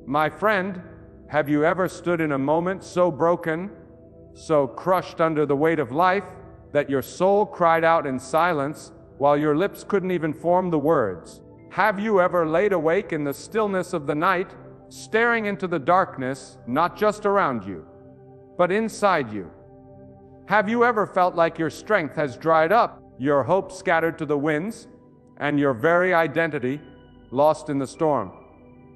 My friend, have you ever stood in a moment so broken, so crushed under the weight of life, that your soul cried out in silence while your lips couldn't even form the words? Have you ever laid awake in the stillness of the night, staring into the darkness, not just around you, but inside you? Have you ever felt like your strength has dried up, your hope scattered to the winds, and your very identity lost in the storm?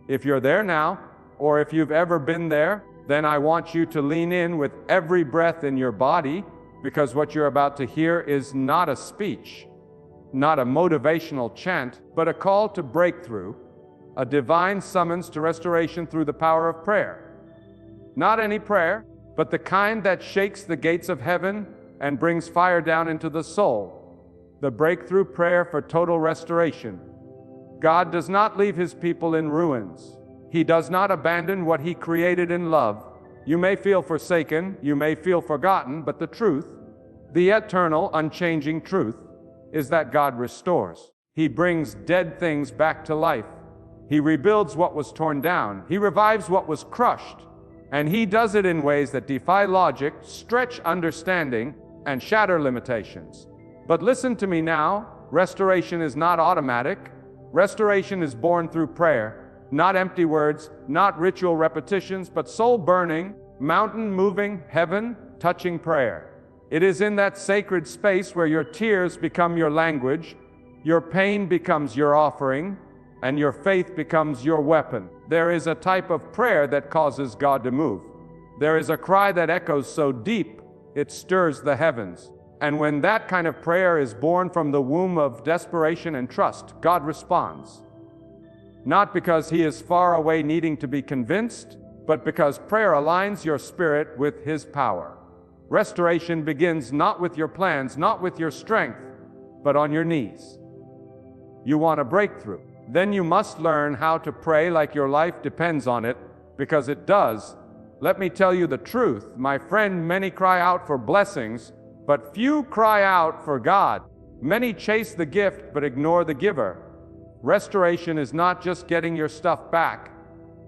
If you're there now, or if you've ever been there, then I want you to lean in with every breath in your body, because what you're about to hear is not a speech, not a motivational chant, but a call to breakthrough, a divine summons to restoration through the power of prayer. Not any prayer, but the kind that shakes the gates of heaven and brings fire down into the soul. The breakthrough prayer for total restoration. God does not leave his people in ruins. He does not abandon what he created in love. You may feel forsaken, you may feel forgotten, but the truth, the eternal, unchanging truth, is that God restores. He brings dead things back to life. He rebuilds what was torn down. He revives what was crushed. And he does it in ways that defy logic, stretch understanding, and shatter limitations. But listen to me now, restoration is not automatic. Restoration is born through prayer, not empty words, not ritual repetitions, but soul-burning, mountain-moving, heaven-touching prayer. It is in that sacred space where your tears become your language, your pain becomes your offering, and your faith becomes your weapon. There is a type of prayer that causes God to move. There is a cry that echoes so deep, it stirs the heavens. And when that kind of prayer is born from the womb of desperation and trust, God responds. Not because he is far away needing to be convinced, but because prayer aligns your spirit with his power. Restoration begins not with your plans, not with your strength, but on your knees. You want a breakthrough? Then you must learn how to pray like your life depends on it, because it does. Let me tell you the truth, my friend, many cry out for blessings, but few cry out for God. Many chase the gift but ignore the giver. Restoration is not just getting your stuff back,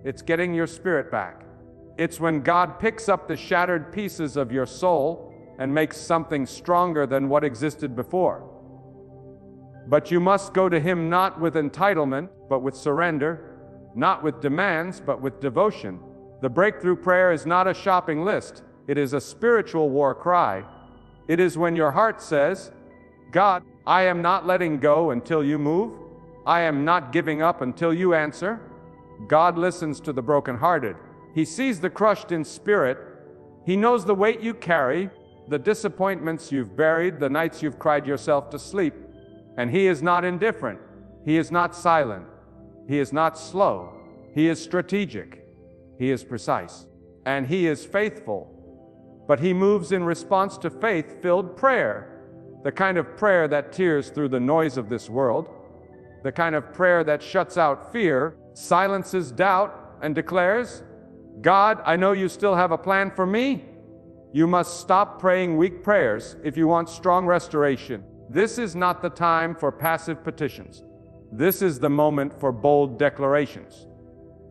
it's getting your spirit back. It's when God picks up the shattered pieces of your soul and makes something stronger than what existed before. But you must go to him not with entitlement, but with surrender, not with demands, but with devotion. The breakthrough prayer is not a shopping list, it is a spiritual war cry. It is when your heart says, God, I am not letting go until you move. I am not giving up until you answer. God listens to the brokenhearted. He sees the crushed in spirit. He knows the weight you carry, the disappointments you've buried, the nights you've cried yourself to sleep. And he is not indifferent. He is not silent. He is not slow. He is strategic. He is precise. And he is faithful. But he moves in response to faith-filled prayer, the kind of prayer that tears through the noise of this world, the kind of prayer that shuts out fear, silences doubt, and declares, God, I know you still have a plan for me. You must stop praying weak prayers if you want strong restoration. This is not the time for passive petitions. This is the moment for bold declarations,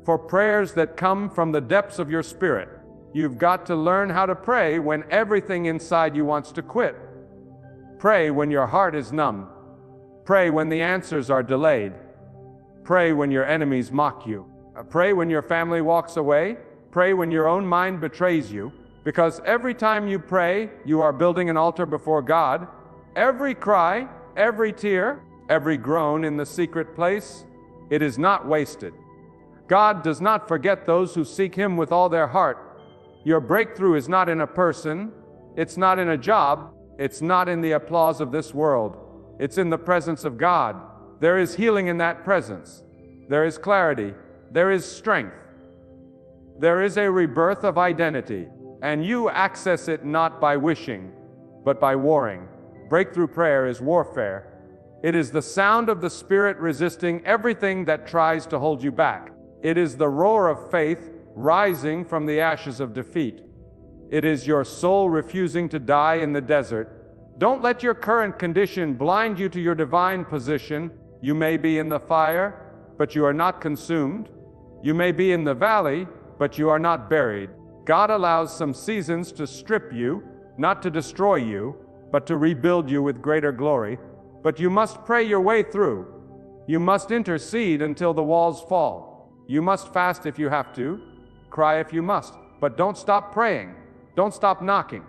for prayers that come from the depths of your spirit. You've got to learn how to pray when everything inside you wants to quit. Pray when your heart is numb. Pray when the answers are delayed. Pray when your enemies mock you. Pray when your family walks away. Pray when your own mind betrays you. Because every time you pray, you are building an altar before God. Every cry, every tear, every groan in the secret place, it is not wasted. God does not forget those who seek him with all their heart. Your breakthrough is not in a person, it's not in a job, it's not in the applause of this world. It's in the presence of God. There is healing in that presence. There is clarity. There is strength. There is a rebirth of identity, and you access it not by wishing, but by warring. Breakthrough prayer is warfare. It is the sound of the Spirit resisting everything that tries to hold you back. It is the roar of faith rising from the ashes of defeat. It is your soul refusing to die in the desert. Don't let your current condition blind you to your divine position. You may be in the fire, but you are not consumed. You may be in the valley, but you are not buried. God allows some seasons to strip you, not to destroy you, but to rebuild you with greater glory. But you must pray your way through. You must intercede until the walls fall. You must fast if you have to, cry if you must, but don't stop praying. Don't stop knocking.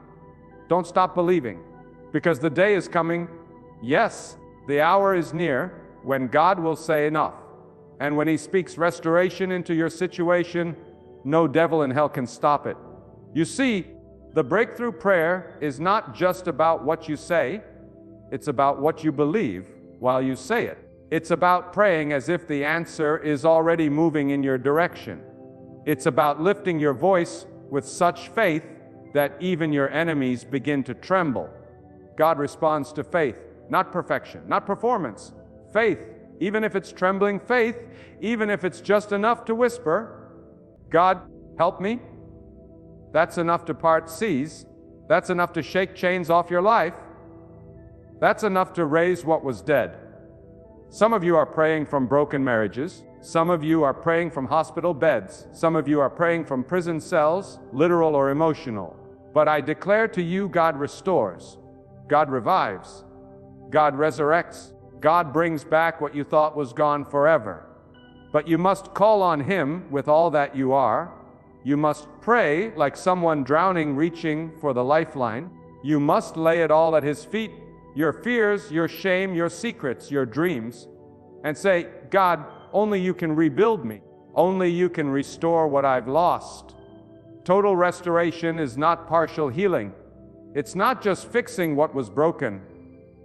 Don't stop believing, because the day is coming. Yes, the hour is near when God will say enough. And when He speaks restoration into your situation, no devil in hell can stop it. You see, the breakthrough prayer is not just about what you say, it's about what you believe while you say it. It's about praying as if the answer is already moving in your direction. It's about lifting your voice with such faith that even your enemies begin to tremble. God responds to faith, not perfection, not performance. Faith, even if it's trembling faith, even if it's just enough to whisper, God, help me. That's enough to part seas. That's enough to shake chains off your life. That's enough to raise what was dead. Some of you are praying from broken marriages. Some of you are praying from hospital beds. Some of you are praying from prison cells, literal or emotional. But I declare to you, God restores. God revives. God resurrects. God brings back what you thought was gone forever. But you must call on Him with all that you are. You must pray like someone drowning reaching for the lifeline. You must lay it all at His feet, your fears, your shame, your secrets, your dreams, and say, God, only you can rebuild me. Only you can restore what I've lost. Total restoration is not partial healing. It's not just fixing what was broken.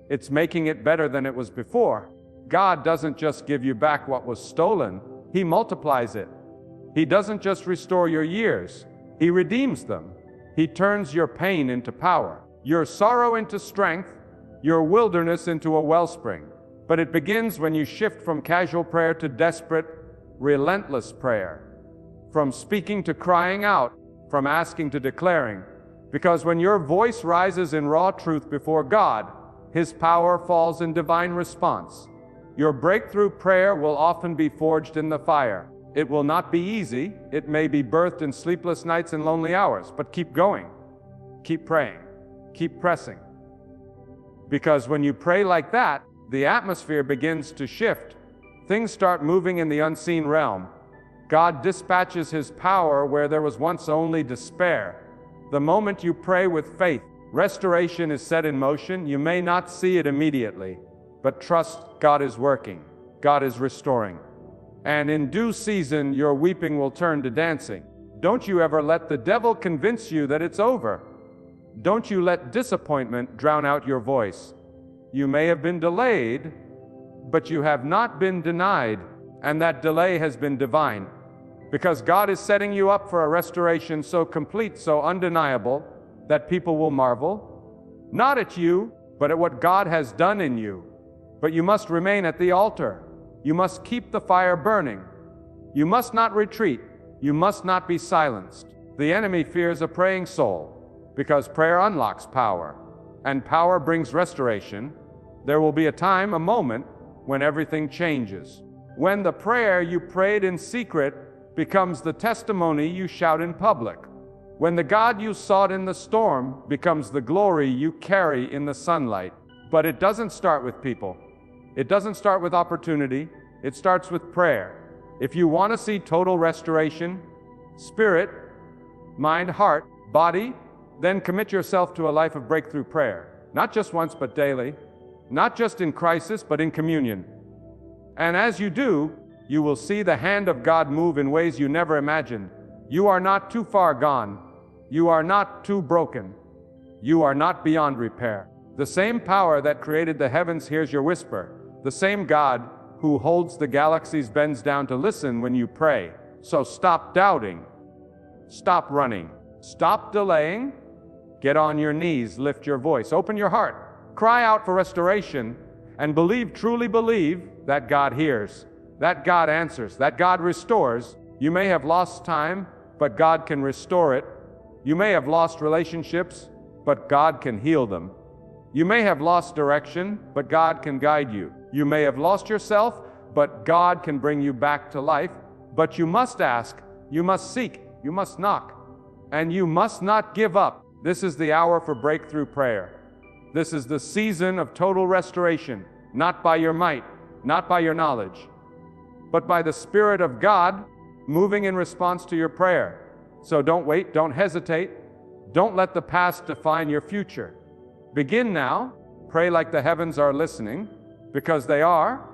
It's making it better than it was before. God doesn't just give you back what was stolen. He multiplies it. He doesn't just restore your years. He redeems them. He turns your pain into power, your sorrow into strength, your wilderness into a wellspring. But it begins when you shift from casual prayer to desperate, relentless prayer, from speaking to crying out, from asking to declaring. Because when your voice rises in raw truth before God, His power falls in divine response. Your breakthrough prayer will often be forged in the fire. It will not be easy. It may be birthed in sleepless nights and lonely hours, but keep going. Keep praying. Keep pressing. Because when you pray like that, the atmosphere begins to shift. Things start moving in the unseen realm. God dispatches His power where there was once only despair. The moment you pray with faith, restoration is set in motion. You may not see it immediately, but trust God is working. God is restoring. And in due season, your weeping will turn to dancing. Don't you ever let the devil convince you that it's over. Don't you let disappointment drown out your voice. You may have been delayed, but you have not been denied, and that delay has been divine. Because God is setting you up for a restoration so complete, so undeniable, that people will marvel, not at you, but at what God has done in you. But you must remain at the altar. You must keep the fire burning. You must not retreat. You must not be silenced. The enemy fears a praying soul, because prayer unlocks power, and power brings restoration. There will be a time, a moment, when everything changes. When the prayer you prayed in secret becomes the testimony you shout in public. When the God you sought in the storm becomes the glory you carry in the sunlight. But it doesn't start with people. It doesn't start with opportunity. It starts with prayer. If you want to see total restoration, spirit, mind, heart, body, then commit yourself to a life of breakthrough prayer. Not just once, but daily. Not just in crisis, but in communion. And as you do, you will see the hand of God move in ways you never imagined. You are not too far gone. You are not too broken. You are not beyond repair. The same power that created the heavens hears your whisper. The same God who holds the galaxies bends down to listen when you pray. So stop doubting. Stop running. Stop delaying. Get on your knees, lift your voice, open your heart, cry out for restoration, and believe, truly believe, that God hears, that God answers, that God restores. You may have lost time, but God can restore it. You may have lost relationships, but God can heal them. You may have lost direction, but God can guide you. You may have lost yourself, but God can bring you back to life. But you must ask, you must seek, you must knock, and you must not give up. This is the hour for breakthrough prayer. This is the season of total restoration, not by your might, not by your knowledge, but by the Spirit of God moving in response to your prayer. So don't wait, don't hesitate, don't let the past define your future. Begin now. Pray like the heavens are listening, because they are.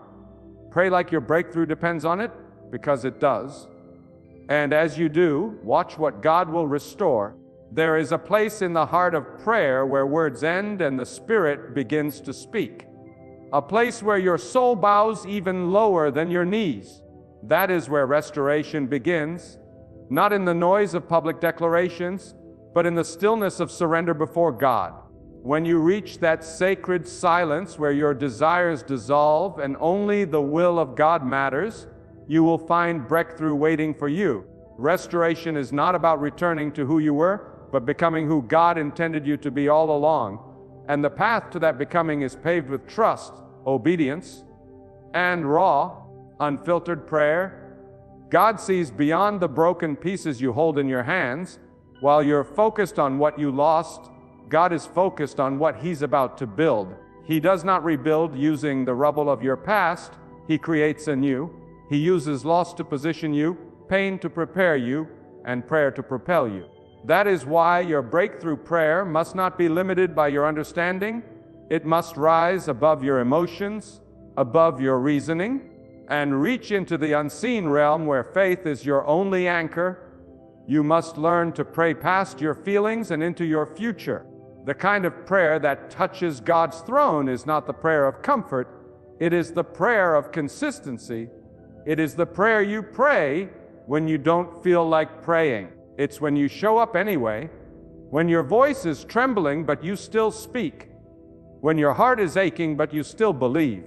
Pray like your breakthrough depends on it, because it does. And as you do, watch what God will restore. There is a place in the heart of prayer where words end and the Spirit begins to speak. A place where your soul bows even lower than your knees. That is where restoration begins, not in the noise of public declarations, but in the stillness of surrender before God. When you reach that sacred silence where your desires dissolve and only the will of God matters, you will find breakthrough waiting for you. Restoration is not about returning to who you were, but becoming who God intended you to be all along. And the path to that becoming is paved with trust, obedience, and raw, unfiltered prayer. God sees beyond the broken pieces you hold in your hands. While you're focused on what you lost, God is focused on what He's about to build. He does not rebuild using the rubble of your past. He creates anew. He uses loss to position you, pain to prepare you, and prayer to propel you. That is why your breakthrough prayer must not be limited by your understanding. It must rise above your emotions, above your reasoning, and reach into the unseen realm where faith is your only anchor. You must learn to pray past your feelings and into your future. The kind of prayer that touches God's throne is not the prayer of comfort. It is the prayer of consistency. It is the prayer you pray when you don't feel like praying. It's when you show up anyway, when your voice is trembling but you still speak, when your heart is aching but you still believe.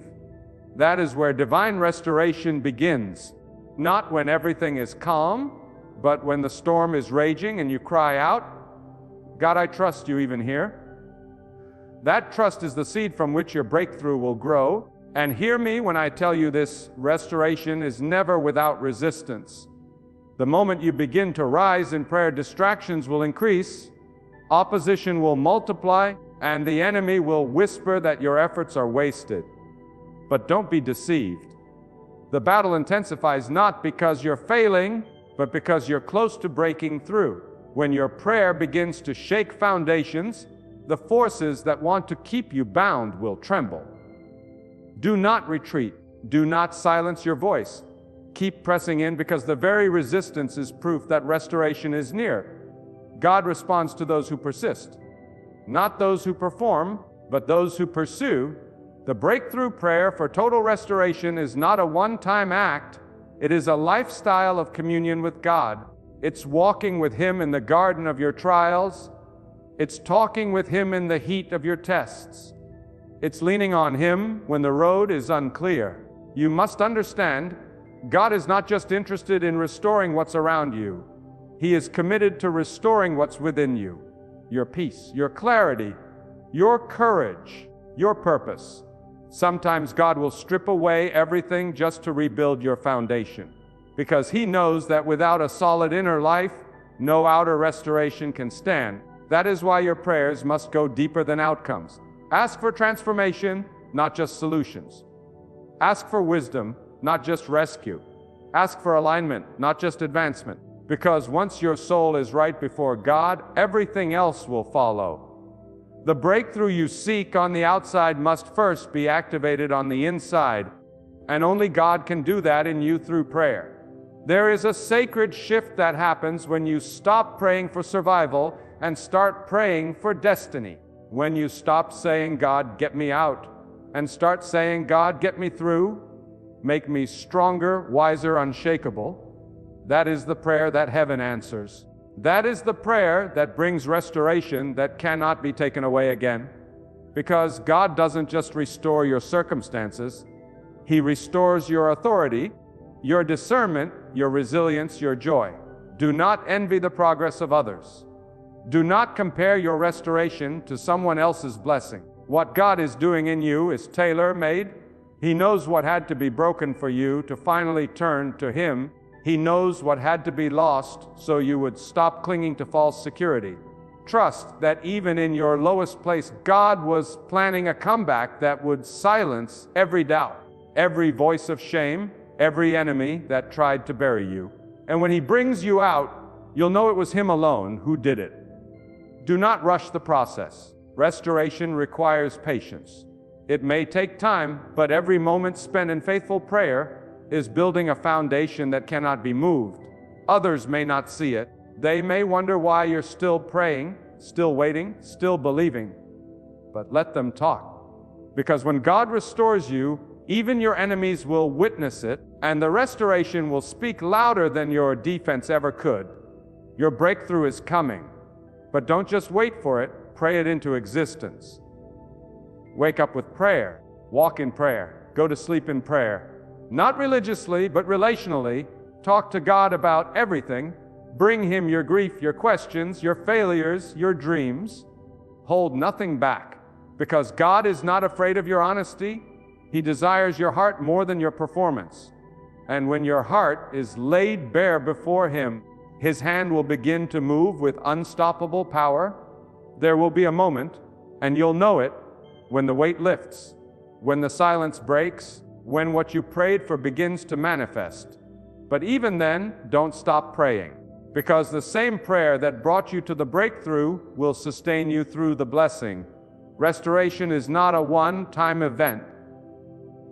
That is where divine restoration begins. Not when everything is calm, but when the storm is raging and you cry out, God, I trust you even here. That trust is the seed from which your breakthrough will grow. And hear me when I tell you this, restoration is never without resistance. The moment you begin to rise in prayer, distractions will increase, opposition will multiply, and the enemy will whisper that your efforts are wasted. But don't be deceived. The battle intensifies not because you're failing, but because you're close to breaking through. When your prayer begins to shake foundations, the forces that want to keep you bound will tremble. Do not retreat. Do not silence your voice. Keep pressing in, because the very resistance is proof that restoration is near. God responds to those who persist, not those who perform, but those who pursue. The breakthrough prayer for total restoration is not a one-time act. It is a lifestyle of communion with God. It's walking with Him in the garden of your trials. It's talking with Him in the heat of your tests. It's leaning on Him when the road is unclear. You must understand, God is not just interested in restoring what's around you. He is committed to restoring what's within you. Your peace, your clarity, your courage, your purpose. Sometimes God will strip away everything just to rebuild your foundation, because He knows that without a solid inner life, no outer restoration can stand. That is why your prayers must go deeper than outcomes. Ask for transformation, not just solutions. Ask for wisdom, not just rescue. Ask for alignment, not just advancement. Because once your soul is right before God, everything else will follow. The breakthrough you seek on the outside must first be activated on the inside, and only God can do that in you through prayer. There is a sacred shift that happens when you stop praying for survival and start praying for destiny. When you stop saying, God, get me out, and start saying, God, get me through, make me stronger, wiser, unshakable. That is the prayer that heaven answers. That is the prayer that brings restoration that cannot be taken away again. Because God doesn't just restore your circumstances, He restores your authority, your discernment, your resilience, your joy. Do not envy the progress of others. Do not compare your restoration to someone else's blessing. What God is doing in you is tailor-made. He knows what had to be broken for you to finally turn to Him He knows what had to be lost so you would stop clinging to false security. Trust that even in your lowest place, God was planning a comeback that would silence every doubt, every voice of shame, every enemy that tried to bury you. And when He brings you out, you'll know it was Him alone who did it. Do not rush the process. Restoration requires patience. It may take time, but every moment spent in faithful prayer is building a foundation that cannot be moved. Others may not see it. They may wonder why you're still praying, still waiting, still believing. But let them talk. Because when God restores you, even your enemies will witness it, and the restoration will speak louder than your defense ever could. Your breakthrough is coming. But don't just wait for it, pray it into existence. Wake up with prayer. Walk in prayer. Go to sleep in prayer. Not religiously, but relationally. Talk to God about everything. Bring Him your grief, your questions, your failures, your dreams. Hold nothing back, because God is not afraid of your honesty. He desires your heart more than your performance. And when your heart is laid bare before Him, His hand will begin to move with unstoppable power. There will be a moment, and you'll know it, when the weight lifts, when the silence breaks, when what you prayed for begins to manifest. But even then, don't stop praying, because the same prayer that brought you to the breakthrough will sustain you through the blessing. Restoration is not a one-time event.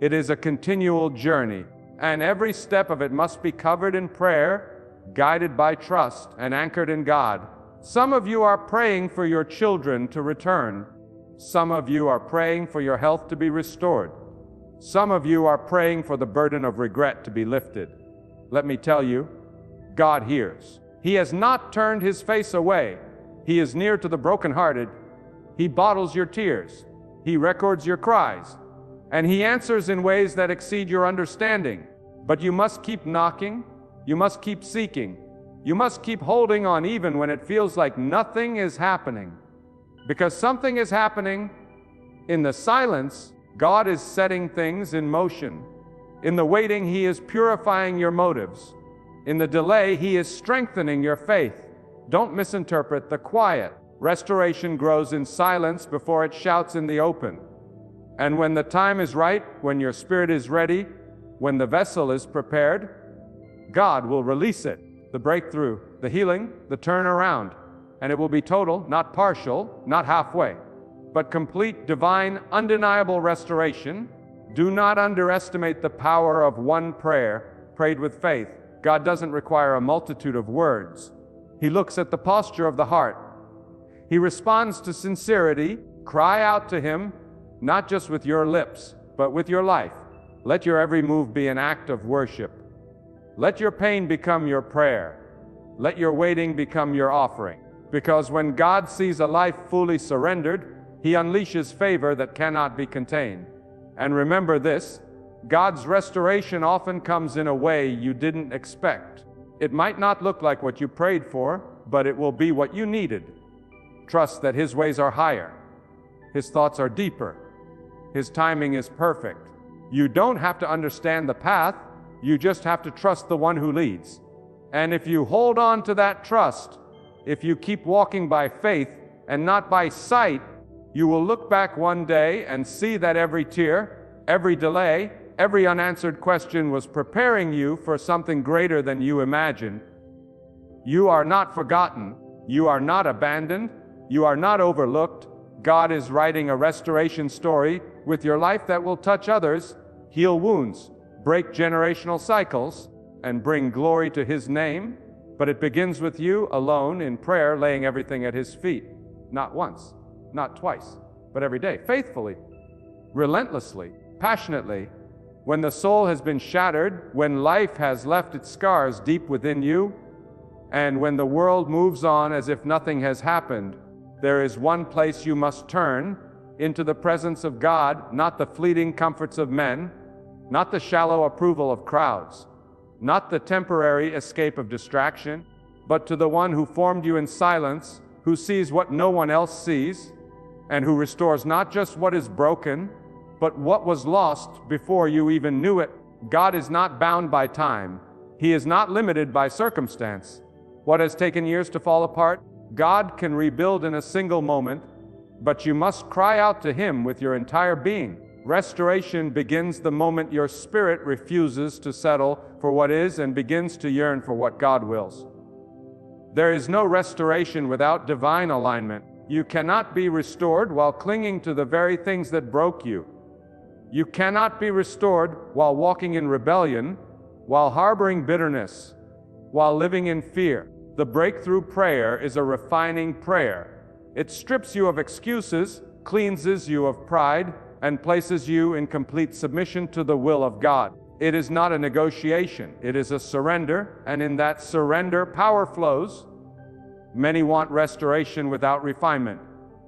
It is a continual journey, and every step of it must be covered in prayer, guided by trust, and anchored in God. Some of you are praying for your children to return. Some of you are praying for your health to be restored. Some of you are praying for the burden of regret to be lifted. Let me tell you, God hears. He has not turned His face away. He is near to the brokenhearted. He bottles your tears. He records your cries. And He answers in ways that exceed your understanding. But you must keep knocking. You must keep seeking. You must keep holding on even when it feels like nothing is happening. Because something is happening. In the silence, God is setting things in motion. In the waiting, He is purifying your motives. In the delay, He is strengthening your faith. Don't misinterpret the quiet. Restoration grows in silence before it shouts in the open. And when the time is right, when your spirit is ready, when the vessel is prepared, God will release it. The breakthrough, the healing, the turnaround. And it will be total, not partial, not halfway, but complete, divine, undeniable restoration. Do not underestimate the power of one prayer prayed with faith. God doesn't require a multitude of words. He looks at the posture of the heart. He responds to sincerity. Cry out to Him, not just with your lips, but with your life. Let your every move be an act of worship. Let your pain become your prayer. Let your waiting become your offering. Because when God sees a life fully surrendered, He unleashes favor that cannot be contained. And remember this, God's restoration often comes in a way you didn't expect. It might not look like what you prayed for, but it will be what you needed. Trust that His ways are higher. His thoughts are deeper. His timing is perfect. You don't have to understand the path, you just have to trust the one who leads. And if you hold on to that trust, if you keep walking by faith and not by sight, you will look back one day and see that every tear, every delay, every unanswered question was preparing you for something greater than you imagined. You are not forgotten. You are not abandoned. You are not overlooked. God is writing a restoration story with your life that will touch others, heal wounds, break generational cycles, and bring glory to His name. But it begins with you alone in prayer, laying everything at His feet. Not once, not twice, but every day, faithfully, relentlessly, passionately. When the soul has been shattered, when life has left its scars deep within you, and when the world moves on as if nothing has happened, there is one place you must turn, into the presence of God, not the fleeting comforts of men, not the shallow approval of crowds, not the temporary escape of distraction, but to the one who formed you in silence, who sees what no one else sees, and who restores not just what is broken, but what was lost before you even knew it. God is not bound by time. He is not limited by circumstance. What has taken years to fall apart, God can rebuild in a single moment, but you must cry out to Him with your entire being. Restoration begins the moment your spirit refuses to settle for what is and begins to yearn for what God wills. There is no restoration without divine alignment. You cannot be restored while clinging to the very things that broke you. You cannot be restored while walking in rebellion, while harboring bitterness, while living in fear. The breakthrough prayer is a refining prayer. It strips you of excuses, cleanses you of pride, and places you in complete submission to the will of God. It is not a negotiation, it is a surrender, and in that surrender, power flows. Many want restoration without refinement.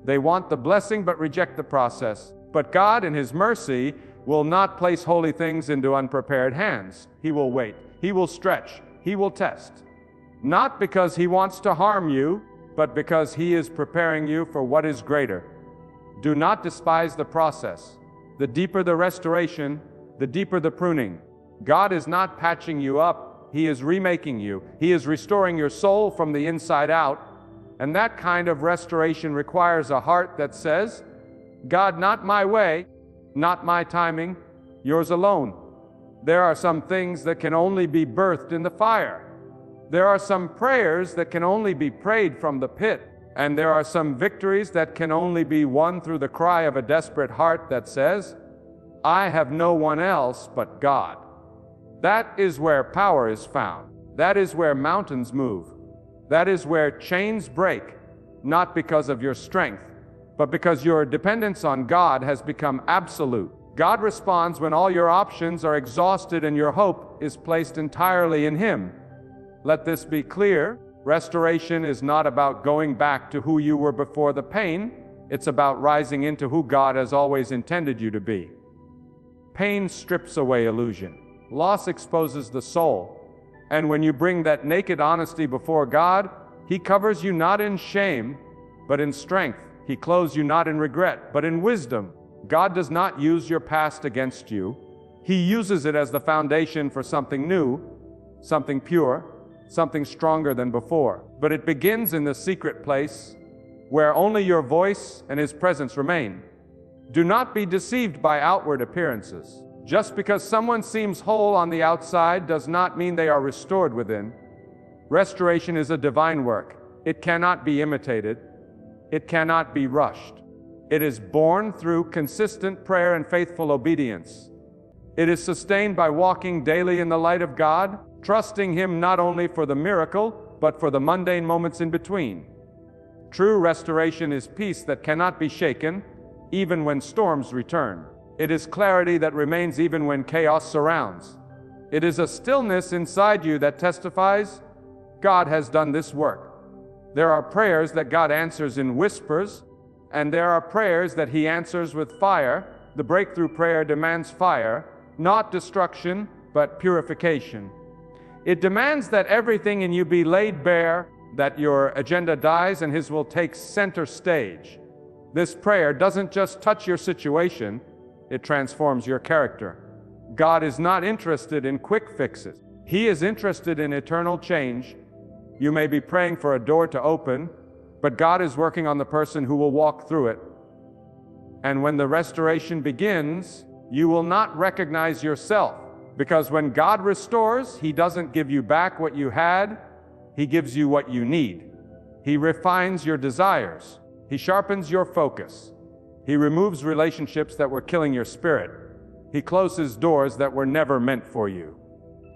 They want the blessing but reject the process. But God, in His mercy, will not place holy things into unprepared hands. He will wait. He will stretch. He will test. Not because He wants to harm you, but because He is preparing you for what is greater. Do not despise the process. The deeper the restoration, the deeper the pruning. God is not patching you up. He is remaking you. He is restoring your soul from the inside out. And that kind of restoration requires a heart that says, God, not my way, not my timing, yours alone. There are some things that can only be birthed in the fire. There are some prayers that can only be prayed from the pit. And there are some victories that can only be won through the cry of a desperate heart that says, I have no one else but God. That is where power is found. That is where mountains move. That is where chains break, not because of your strength, but because your dependence on God has become absolute. God responds when all your options are exhausted and your hope is placed entirely in Him. Let this be clear. Restoration is not about going back to who you were before the pain. It's about rising into who God has always intended you to be. Pain strips away illusion. Loss exposes the soul. And when you bring that naked honesty before God, He covers you not in shame, but in strength. He clothes you not in regret, but in wisdom. God does not use your past against you. He uses it as the foundation for something new, something pure, something stronger than before. But it begins in the secret place, where only your voice and His presence remain. Do not be deceived by outward appearances. Just because someone seems whole on the outside does not mean they are restored within. Restoration is a divine work. It cannot be imitated. It cannot be rushed. It is born through consistent prayer and faithful obedience. It is sustained by walking daily in the light of God, trusting Him not only for the miracle, but for the mundane moments in between. True restoration is peace that cannot be shaken, even when storms return. It is clarity that remains even when chaos surrounds. It is a stillness inside you that testifies, God has done this work. There are prayers that God answers in whispers, and there are prayers that He answers with fire. The breakthrough prayer demands fire, not destruction, but purification. It demands that everything in you be laid bare, that your agenda dies and His will take center stage. This prayer doesn't just touch your situation, it transforms your character. God is not interested in quick fixes. He is interested in eternal change. You may be praying for a door to open, but God is working on the person who will walk through it. And when the restoration begins, you will not recognize yourself. Because when God restores, He doesn't give you back what you had, He gives you what you need. He refines your desires. He sharpens your focus. He removes relationships that were killing your spirit. He closes doors that were never meant for you.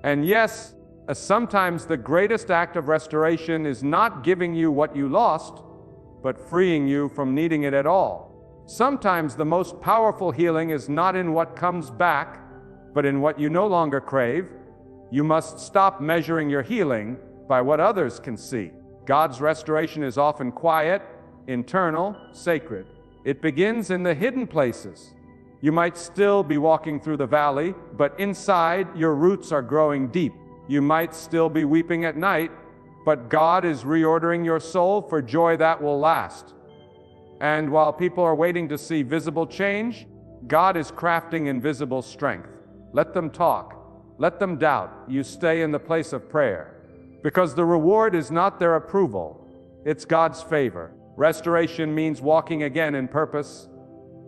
And yes, sometimes the greatest act of restoration is not giving you what you lost, but freeing you from needing it at all. Sometimes the most powerful healing is not in what comes back, but in what you no longer crave. You must stop measuring your healing by what others can see. God's restoration is often quiet, internal, sacred. It begins in the hidden places. You might still be walking through the valley, but inside your roots are growing deep. You might still be weeping at night, but God is reordering your soul for joy that will last. And while people are waiting to see visible change, God is crafting invisible strength. Let them talk. let them doubt, you stay in the place of prayer. Because the reward is not their approval, it's God's favor. Restoration means walking again in purpose.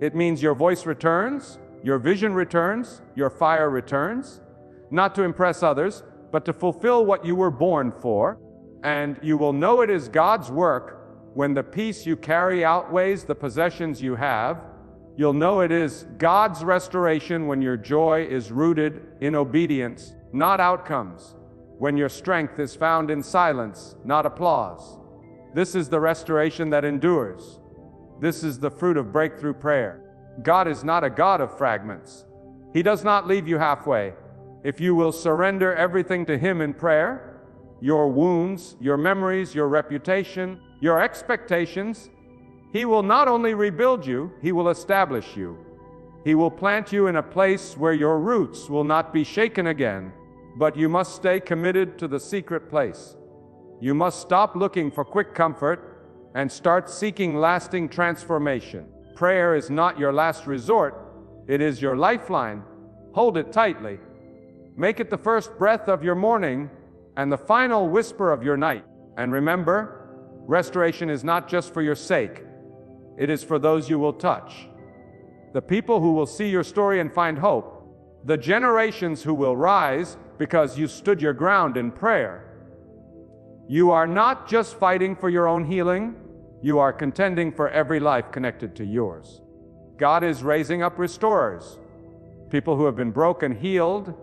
It means your voice returns, your vision returns, your fire returns, not to impress others, but to fulfill what you were born for. And you will know it is God's work when the peace you carry outweighs the possessions you have. You'll know it is God's restoration when your joy is rooted in obedience, not outcomes. When your strength is found in silence, not applause. This is the restoration that endures. This is the fruit of breakthrough prayer. God is not a God of fragments. He does not leave you halfway. If you will surrender everything to Him in prayer, your wounds, your memories, your reputation, your expectations, He will not only rebuild you, He will establish you. He will plant you in a place where your roots will not be shaken again, but you must stay committed to the secret place. You must stop looking for quick comfort and start seeking lasting transformation. Prayer is not your last resort, it is your lifeline. Hold it tightly. Make it the first breath of your morning and the final whisper of your night. And remember, restoration is not just for your sake, it is for those you will touch. The people who will see your story and find hope, the generations who will rise because you stood your ground in prayer. You are not just fighting for your own healing, you are contending for every life connected to yours. God is raising up restorers, people who have been broken, healed,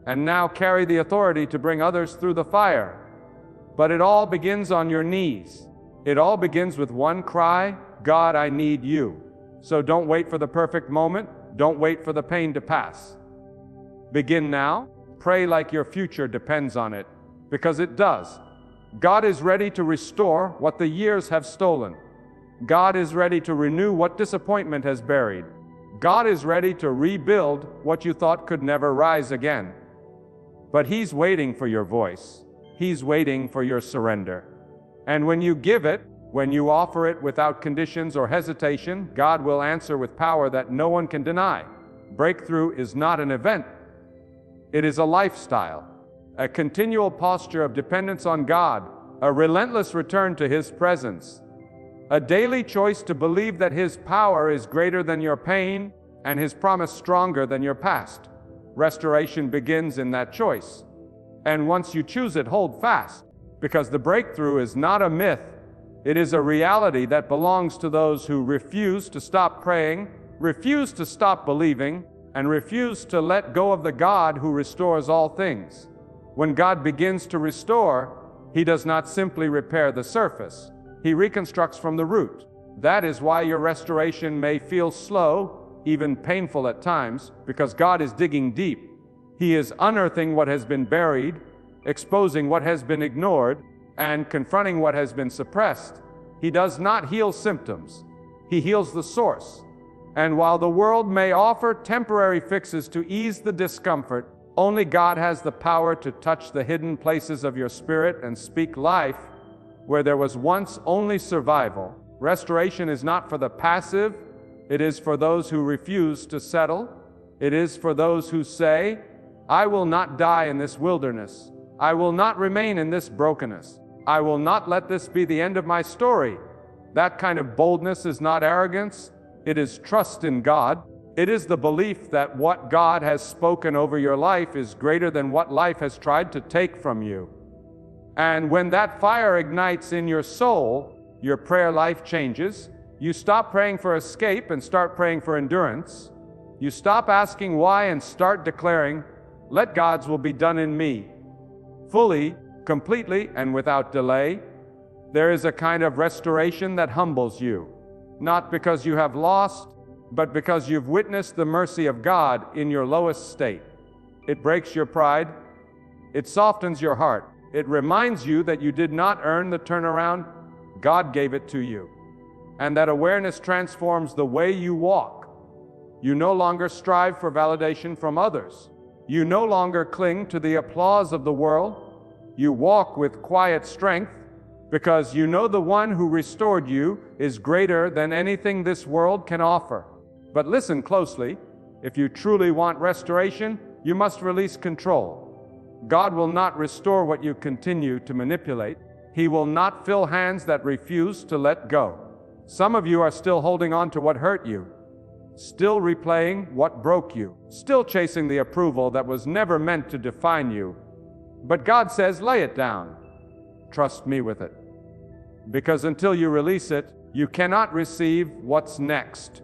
and now carry the authority to bring others through the fire. But it all begins on your knees. It all begins with one cry, God, I need you. So don't wait for the perfect moment. Don't wait for the pain to pass. Begin now. Pray like your future depends on it, because it does. God is ready to restore what the years have stolen. God is ready to renew what disappointment has buried. God is ready to rebuild what you thought could never rise again. But He's waiting for your voice. He's waiting for your surrender. And when you give it, when you offer it without conditions or hesitation, God will answer with power that no one can deny. Breakthrough is not an event. It is a lifestyle, a continual posture of dependence on God, a relentless return to His presence, a daily choice to believe that His power is greater than your pain and His promise stronger than your past. Restoration begins in that choice. And once you choose it, hold fast, because the breakthrough is not a myth. It is a reality that belongs to those who refuse to stop praying, refuse to stop believing, and refuse to let go of the God who restores all things. When God begins to restore, He does not simply repair the surface. He reconstructs from the root. That is why your restoration may feel slow, even painful at times, because God is digging deep. He is unearthing what has been buried, exposing what has been ignored, and confronting what has been suppressed. He does not heal symptoms. He heals the source. And while the world may offer temporary fixes to ease the discomfort, only God has the power to touch the hidden places of your spirit and speak life where there was once only survival. Restoration is not for the passive. It is for those who refuse to settle. It is for those who say, I will not die in this wilderness. I will not remain in this brokenness. I will not let this be the end of my story. That kind of boldness is not arrogance. It is trust in God. It is the belief that what God has spoken over your life is greater than what life has tried to take from you. And when that fire ignites in your soul, your prayer life changes. You stop praying for escape and start praying for endurance. You stop asking why and start declaring, let God's will be done in me. Fully, completely, and without delay. There is a kind of restoration that humbles you. Not because you have lost, but because you've witnessed the mercy of God in your lowest state. It breaks your pride. It softens your heart. It reminds you that you did not earn the turnaround. God gave it to you. And that awareness transforms the way you walk. You no longer strive for validation from others. You no longer cling to the applause of the world. You walk with quiet strength, because you know the one who restored you is greater than anything this world can offer. But listen closely. If you truly want restoration, you must release control. God will not restore what you continue to manipulate. He will not fill hands that refuse to let go. Some of you are still holding on to what hurt you, still replaying what broke you, still chasing the approval that was never meant to define you. But God says, lay it down. Trust me with it. Because until you release it, you cannot receive what's next.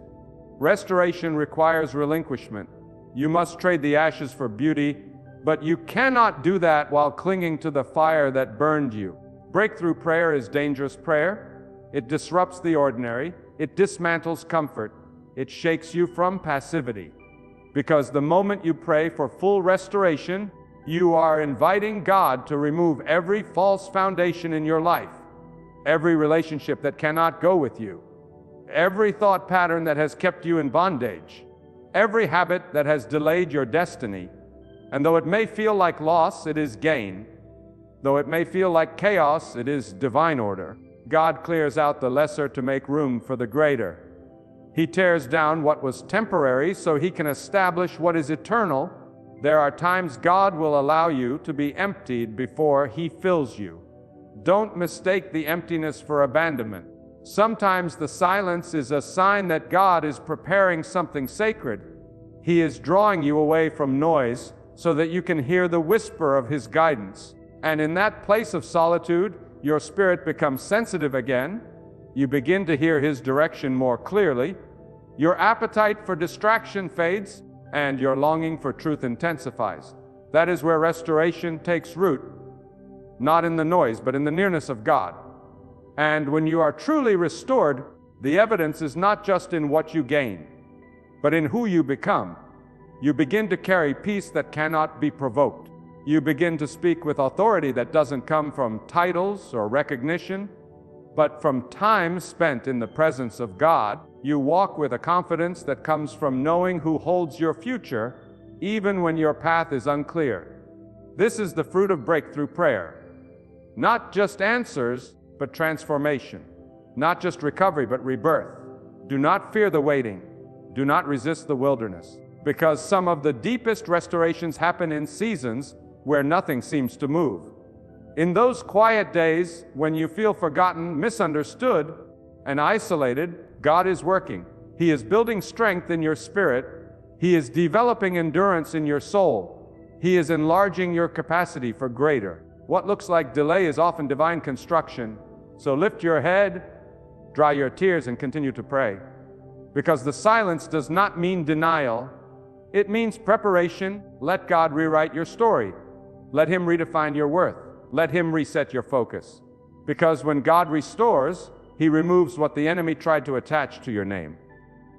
Restoration requires relinquishment. You must trade the ashes for beauty, but you cannot do that while clinging to the fire that burned you. Breakthrough prayer is dangerous prayer. It disrupts the ordinary. It dismantles comfort. It shakes you from passivity. Because the moment you pray for full restoration, you are inviting God to remove every false foundation in your life, every relationship that cannot go with you, every thought pattern that has kept you in bondage, every habit that has delayed your destiny. And though it may feel like loss, it is gain. Though it may feel like chaos, it is divine order. God clears out the lesser to make room for the greater. He tears down what was temporary so He can establish what is eternal. There are times God will allow you to be emptied before He fills you. Don't mistake the emptiness for abandonment. Sometimes the silence is a sign that God is preparing something sacred. He is drawing you away from noise so that you can hear the whisper of His guidance. And in that place of solitude, your spirit becomes sensitive again. You begin to hear His direction more clearly. Your appetite for distraction fades, and your longing for truth intensifies. That is where restoration takes root, not in the noise, but in the nearness of God. And when you are truly restored, the evidence is not just in what you gain, but in who you become. You begin to carry peace that cannot be provoked. You begin to speak with authority that doesn't come from titles or recognition, but from time spent in the presence of God. You walk with a confidence that comes from knowing who holds your future, even when your path is unclear. This is the fruit of breakthrough prayer. Not just answers, but transformation. Not just recovery, but rebirth. Do not fear the waiting. Do not resist the wilderness. Because some of the deepest restorations happen in seasons where nothing seems to move. In those quiet days when you feel forgotten, misunderstood, and isolated, God is working. He is building strength in your spirit. He is developing endurance in your soul. He is enlarging your capacity for greater. What looks like delay is often divine construction. So lift your head, dry your tears, and continue to pray. Because the silence does not mean denial. It means preparation. Let God rewrite your story. Let Him redefine your worth. Let Him reset your focus. Because when God restores, He removes what the enemy tried to attach to your name.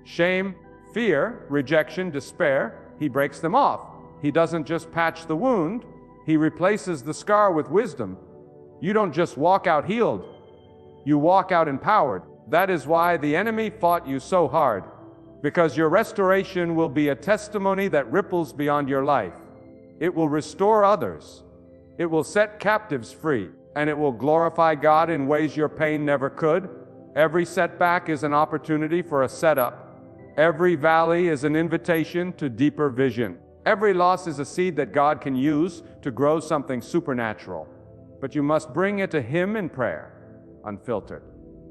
Shame, fear, rejection, despair, He breaks them off. He doesn't just patch the wound, He replaces the scar with wisdom. You don't just walk out healed, you walk out empowered. That is why the enemy fought you so hard. Because your restoration will be a testimony that ripples beyond your life. It will restore others. It will set captives free. And it will glorify God in ways your pain never could. Every setback is an opportunity for a setup. Every valley is an invitation to deeper vision. Every loss is a seed that God can use to grow something supernatural. But you must bring it to Him in prayer, unfiltered,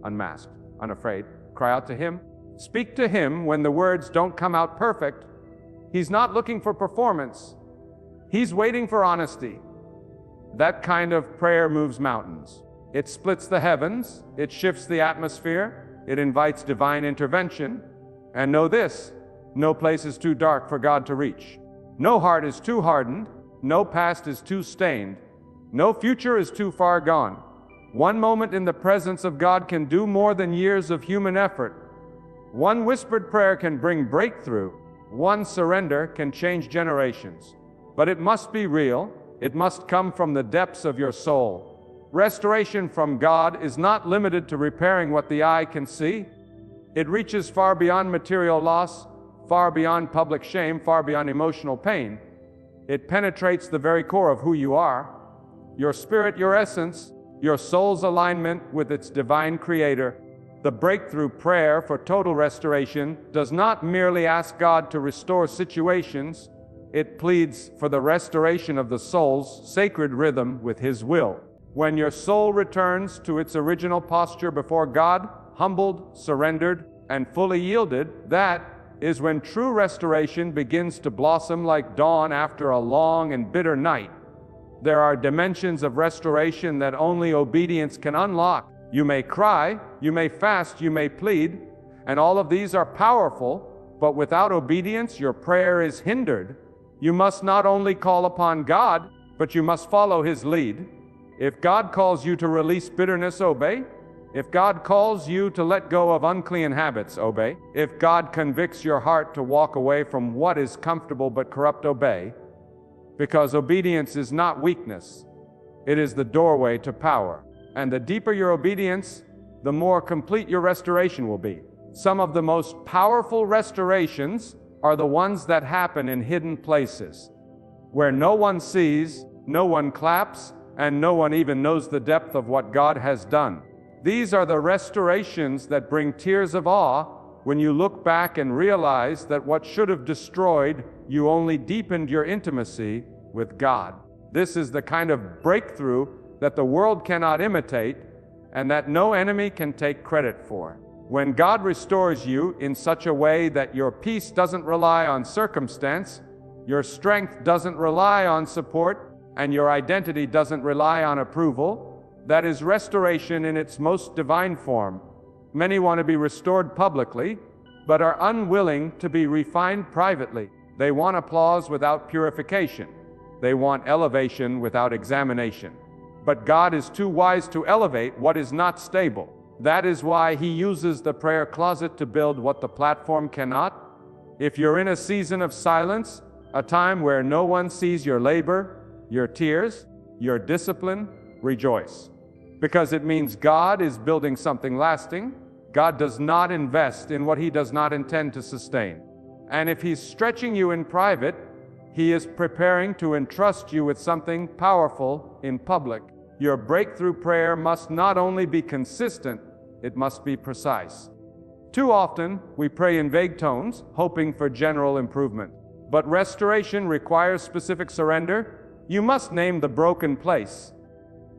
unmasked, unafraid. Cry out to Him. Speak to Him when the words don't come out perfect. He's not looking for performance. He's waiting for honesty. That kind of prayer moves mountains. It splits the heavens, it shifts the atmosphere, it invites divine intervention. And know this, no place is too dark for God to reach. No heart is too hardened, no past is too stained, no future is too far gone. One moment in the presence of God can do more than years of human effort. One whispered prayer can bring breakthrough. One surrender can change generations. But it must be real. It must come from the depths of your soul. Restoration from God is not limited to repairing what the eye can see. It reaches far beyond material loss, far beyond public shame, far beyond emotional pain. It penetrates the very core of who you are, your spirit, your essence, your soul's alignment with its divine creator. The breakthrough prayer for total restoration does not merely ask God to restore situations, It pleads for the restoration of the soul's sacred rhythm with His will. When your soul returns to its original posture before God, humbled, surrendered, and fully yielded, that is when true restoration begins to blossom like dawn after a long and bitter night. There are dimensions of restoration that only obedience can unlock. You may cry, you may fast, you may plead, and all of these are powerful, but without obedience, your prayer is hindered. You must not only call upon God, but you must follow His lead. If God calls you to release bitterness, obey. If God calls you to let go of unclean habits, obey. If God convicts your heart to walk away from what is comfortable but corrupt, obey. Because obedience is not weakness. It is the doorway to power. And the deeper your obedience, the more complete your restoration will be. Some of the most powerful restorations are the ones that happen in hidden places, where no one sees, no one claps, and no one even knows the depth of what God has done. These are the restorations that bring tears of awe when you look back and realize that what should have destroyed you only deepened your intimacy with God. This is the kind of breakthrough that the world cannot imitate and that no enemy can take credit for. When God restores you in such a way that your peace doesn't rely on circumstance, your strength doesn't rely on support, and your identity doesn't rely on approval, that is restoration in its most divine form. Many want to be restored publicly, but are unwilling to be refined privately. They want applause without purification. They want elevation without examination. But God is too wise to elevate what is not stable. That is why He uses the prayer closet to build what the platform cannot. If you're in a season of silence, a time where no one sees your labor, your tears, your discipline, rejoice. Because it means God is building something lasting. God does not invest in what He does not intend to sustain. And if He's stretching you in private, He is preparing to entrust you with something powerful in public. Your breakthrough prayer must not only be consistent, it must be precise. Too often, we pray in vague tones, hoping for general improvement. But restoration requires specific surrender. You must name the broken place.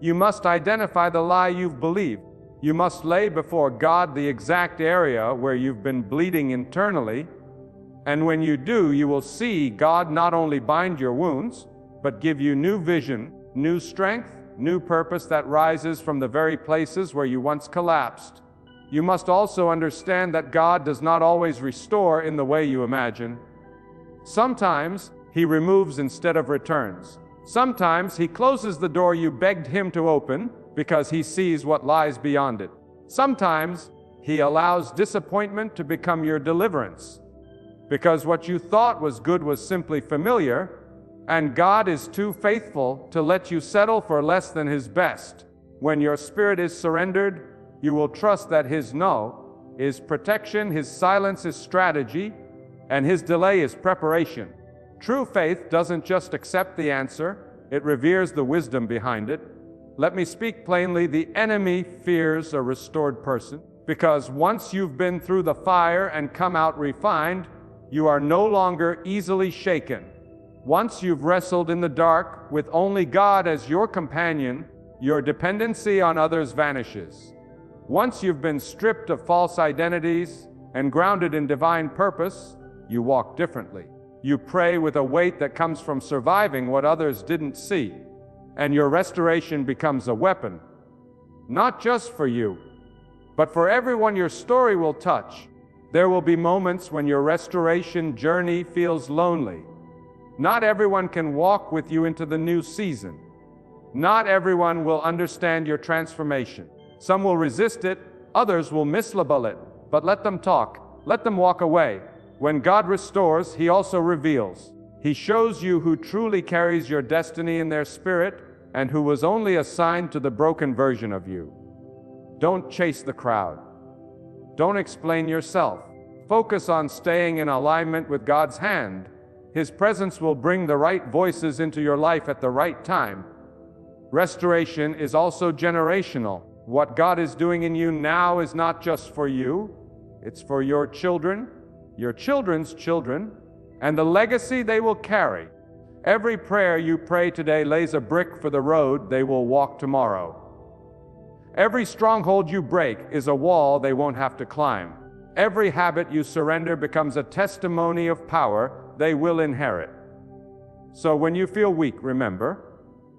You must identify the lie you've believed. You must lay before God the exact area where you've been bleeding internally. And when you do, you will see God not only bind your wounds, but give you new vision, new strength, new purpose that rises from the very places where you once collapsed. You must also understand that God does not always restore in the way you imagine. Sometimes He removes instead of returns. Sometimes He closes the door you begged Him to open because He sees what lies beyond it. Sometimes He allows disappointment to become your deliverance, because what you thought was good was simply familiar, and God is too faithful to let you settle for less than His best. When your spirit is surrendered, you will trust that His no is protection, His silence is strategy, and His delay is preparation. True faith doesn't just accept the answer, it reveres the wisdom behind it. Let me speak plainly, the enemy fears a restored person, because once you've been through the fire and come out refined, you are no longer easily shaken. Once you've wrestled in the dark with only God as your companion, your dependency on others vanishes. Once you've been stripped of false identities and grounded in divine purpose, you walk differently. You pray with a weight that comes from surviving what others didn't see, and your restoration becomes a weapon, not just for you, but for everyone your story will touch. There will be moments when your restoration journey feels lonely. Not everyone can walk with you into the new season. Not everyone will understand your transformation. Some will resist it, others will mislabel it, but let them talk, let them walk away. When God restores, He also reveals. He shows you who truly carries your destiny in their spirit and who was only assigned to the broken version of you. Don't chase the crowd. Don't explain yourself. Focus on staying in alignment with God's hand. His presence will bring the right voices into your life at the right time. Restoration is also generational. What God is doing in you now is not just for you, it's for your children, your children's children, and the legacy they will carry. Every prayer you pray today lays a brick for the road they will walk tomorrow. Every stronghold you break is a wall they won't have to climb. Every habit you surrender becomes a testimony of power they will inherit. So when you feel weak, remember,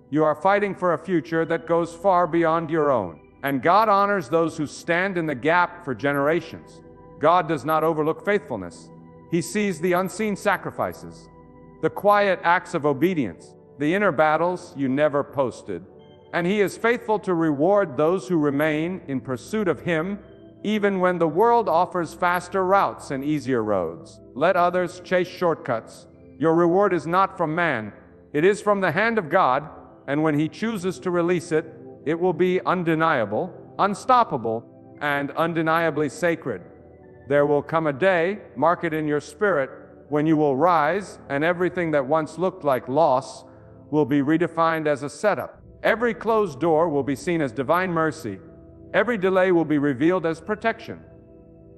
you are fighting for a future that goes far beyond your own. And God honors those who stand in the gap for generations. God does not overlook faithfulness. He sees the unseen sacrifices, the quiet acts of obedience, the inner battles you never posted. And He is faithful to reward those who remain in pursuit of Him, even when the world offers faster routes and easier roads. Let others chase shortcuts. Your reward is not from man. It is from the hand of God, and when He chooses to release it, it will be undeniable, unstoppable, and undeniably sacred. There will come a day, mark it in your spirit, when you will rise, and everything that once looked like loss will be redefined as a setup. Every closed door will be seen as divine mercy. Every delay will be revealed as protection.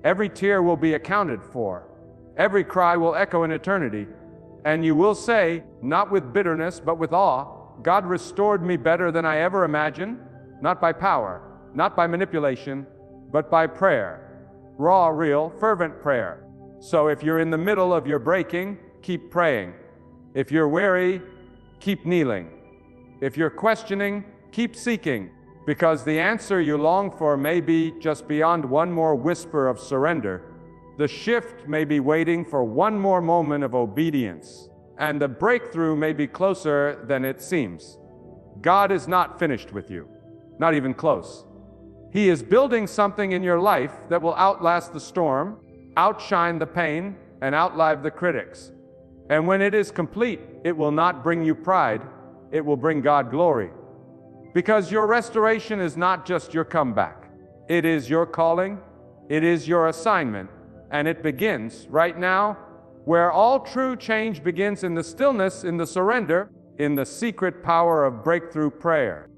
Every tear will be accounted for. Every cry will echo in eternity. And you will say, not with bitterness, but with awe, God restored me better than I ever imagined, not by power, not by manipulation, but by prayer. Raw, real, fervent prayer. So if you're in the middle of your breaking, keep praying. If you're weary, keep kneeling. If you're questioning, keep seeking, because the answer you long for may be just beyond one more whisper of surrender. The shift may be waiting for one more moment of obedience, and the breakthrough may be closer than it seems. God is not finished with you, not even close. He is building something in your life that will outlast the storm, outshine the pain, and outlive the critics. And when it is complete, it will not bring you pride, it will bring God glory. Because your restoration is not just your comeback. It is your calling, it is your assignment, and it begins right now, where all true change begins in the stillness, in the surrender, in the secret power of breakthrough prayer.